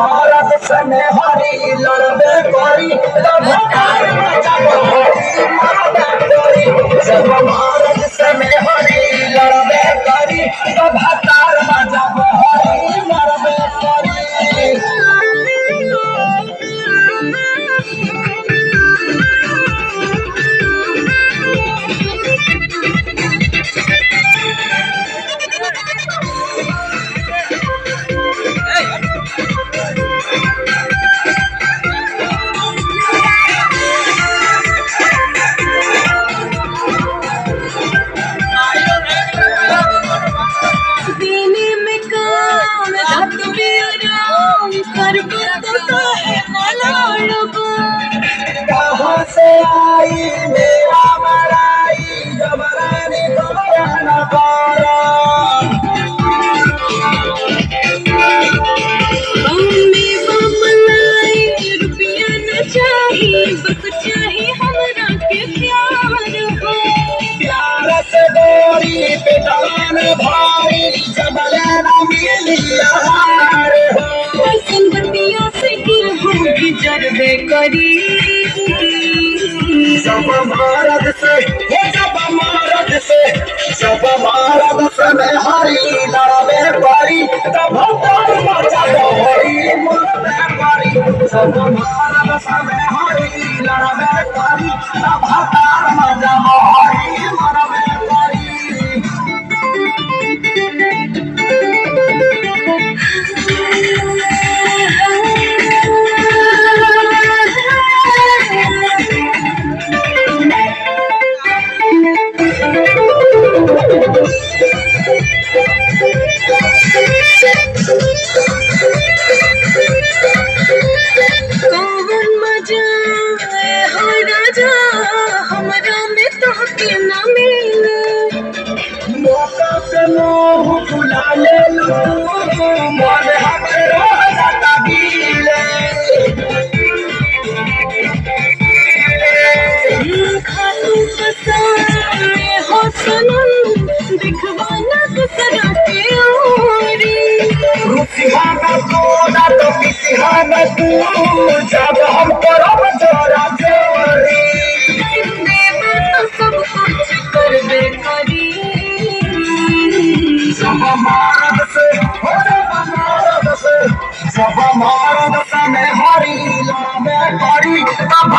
मरद से मेहरी लड़बे करी तब भतार जब हरी मरबे करी जब मरद से मेहरी लड़बे करी तब भतार जब हरी मरबे करी। कहाँ से आई मेरा मराई जबरानी तुम्हारा नगारा रुपया न चाहिए बस चाहे हमरा के प्यार हो प्यार से डोरी पे डान भाई जबराना मिलिया हो संगतिया से होगी जरबे करी जब मरद से जब मरद से जब मरद से मेहरी लड़बे करी तब भतार जब हरी मरबे करी जब मरद से मेहरी लड़बे करी तब भतार जब हरी मरबे करी। कौन मजा हो राजा हमरा में तोहके न मिले मौका पे मोह भुला ले लो मन हमरो जाता गीले खातू पसारे हो सनम दिखवाना दूसरा के ओरी रुसिहाना तू ना तो पिसिहाना तू जब हम करब जोरा जोरी देवा तो सब कुछ करबे करी जब मरद से जब मरद से जब मरद से मेहरी लड़बे करी तब